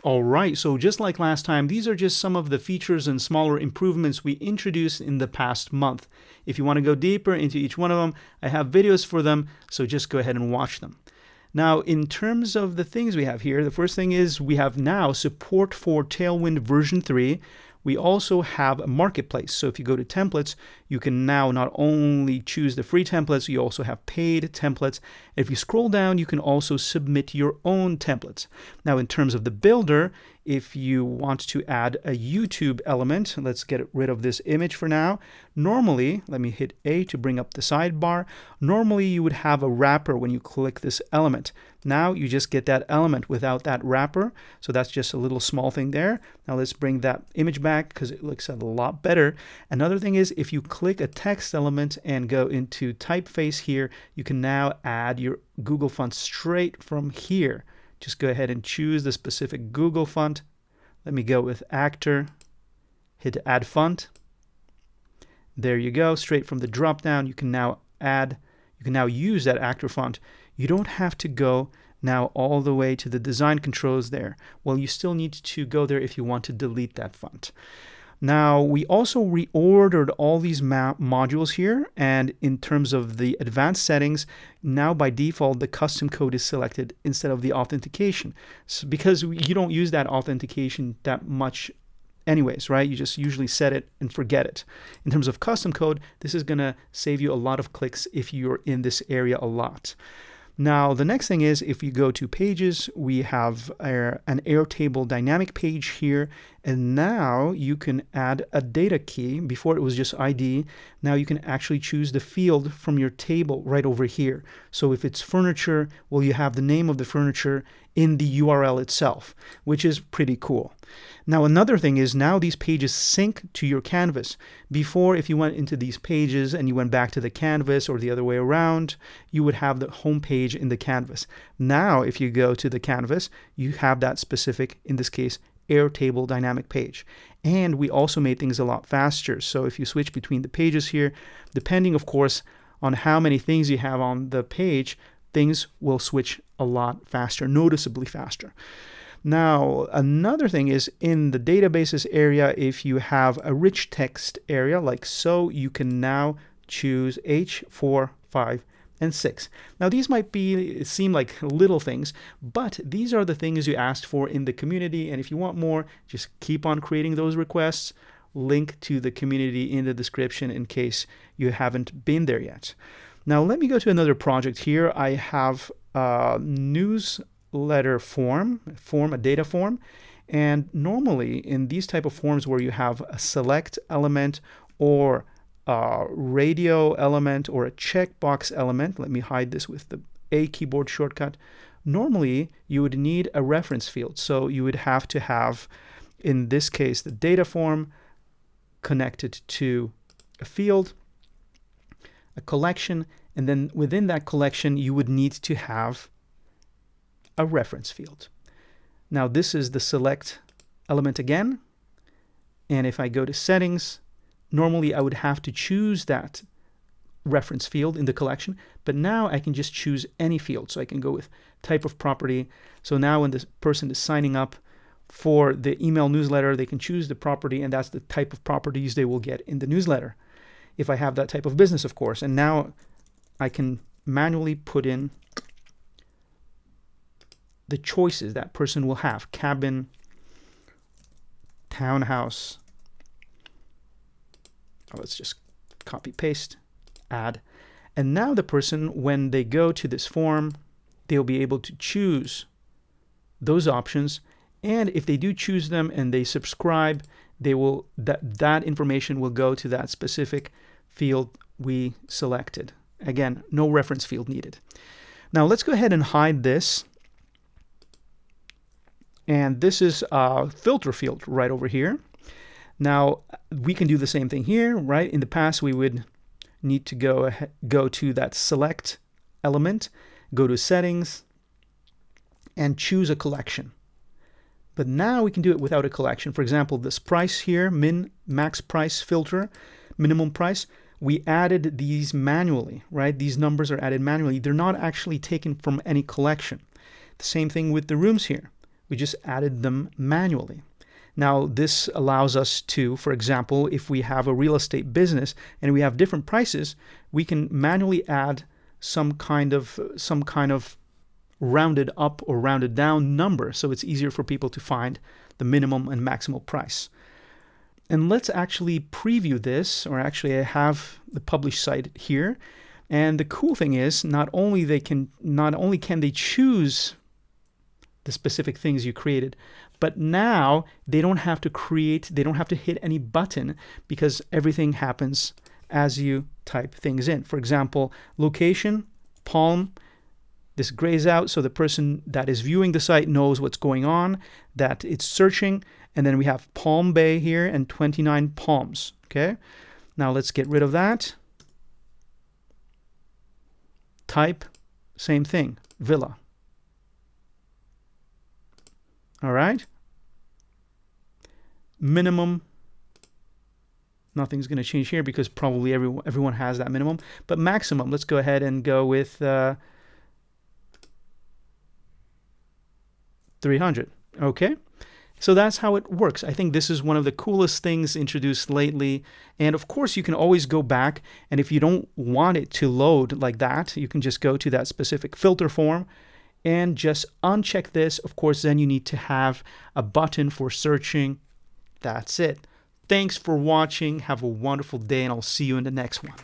All right, so just like last time, these are just some of the features and smaller improvements we introduced in the past month. If you want to go deeper into each one of them, I have videos for them, so just go ahead and watch them. Now, in terms of the things we have here, the first thing is we have now support for Tailwind version 3. We also have a marketplace. So if you go to templates, you can now not only choose the free templates, you also have paid templates. If you scroll down, you can also submit your own templates. Now, in terms of the builder, if you want to add a YouTube element, let's get rid of this image for now. Normally, let me hit A to bring up the sidebar. Normally, you would have a wrapper when you click this element. Now you just get that element without that wrapper. So that's just a little small thing there. Now let's bring that image back because it looks a lot better. Another thing is if you click a text element and go into typeface here, you can now add your Google font straight from here. Just go ahead and choose the specific Google font. Let me go with Actor, hit Add Font. There you go, straight from the drop down, you can now use that Actor font. You don't have to go now all the way to the design controls there. Well, you still need to go there if you want to delete that font. Now, we also reordered all these modules here, and in terms of the advanced settings, now by default, the custom code is selected instead of the authentication. So because you don't use that authentication that much anyways, right? You just usually set it and forget it. In terms of custom code, this is going to save you a lot of clicks if you're in this area a lot. Now, the next thing is if you go to pages, we have an Airtable dynamic page here, and now you can add a data key. Before it was just ID. Now you can actually choose the field from your table right over here. So if it's furniture, well, you have the name of the furniture in the URL itself, which is pretty cool. Now, another thing is now these pages sync to your canvas. Before, if you went into these pages and you went back to the canvas or the other way around, you would have the home page in the canvas. Now, if you go to the canvas, you have that specific, in this case, Airtable dynamic page. And we also made things a lot faster. So if you switch between the pages here, depending, of course, on how many things you have on the page, things will switch a lot faster, noticeably faster. Now, another thing is in the databases area, if you have a rich text area like so, you can now choose H4, 5, and 6. Now, these might seem like little things, but these are the things you asked for in the community. And if you want more, just keep on creating those requests. Link to the community in the description in case you haven't been there yet. Now, let me go to another project here. I have a newsletter form, a data form. And normally in these type of forms where you have a select element or a radio element or a checkbox element, let me hide this with the A keyboard shortcut. Normally you would need a reference field. So you would have to have, in this case, the data form connected to a field, a collection, and then within that collection you would need to have a reference field. Now this is the select element again, and if I go to settings, normally I would have to choose that reference field in the collection, but now I can just choose any field. So I can go with type of property. So now when this person is signing up for the email newsletter, they can choose the property, and that's the type of properties they will get in the newsletter. If I have that type of business, of course, and now I can manually put in the choices that person will have: cabin, townhouse. Let's just copy paste, add. And now the person, when they go to this form, they'll be able to choose those options. And if they do choose them and they subscribe, they will that information will go to that specific field we selected. Again, no reference field needed. Now let's go ahead and hide this. And this is a filter field right over here. Now we can do the same thing here, right? In the past, we would need to go to that select element, go to settings, and choose a collection. But now we can do it without a collection. For example, this price here, max price filter, minimum price, we added these manually, right? These numbers are added manually. They're not actually taken from any collection. The same thing with the rooms here. We just added them manually. Now, this allows us to, for example, if we have a real estate business and we have different prices, we can manually add some kind of rounded up or rounded down number, so it's easier for people to find the minimum and maximal price. And let's actually preview this, or actually I have the publish site here. And the cool thing is, not only can they choose the specific things you created, but now they don't have to hit any button, because everything happens as you type things in. For example, location, Palm, this grays out so the person that is viewing the site knows what's going on, that it's searching, and then we have Palm Bay here and 29 palms. Okay, now let's get rid of that. Type, same thing, villa. All right. Minimum, nothing's going to change here because probably everyone has that minimum. But maximum, let's go ahead and go with 300. Okay. So that's how it works. I think this is one of the coolest things introduced lately. And of course, you can always go back, and if you don't want it to load like that, you can just go to that specific filter form and just uncheck this. Of course, then you need to have a button for searching. That's it. Thanks for watching. Have a wonderful day, and I'll see you in the next one.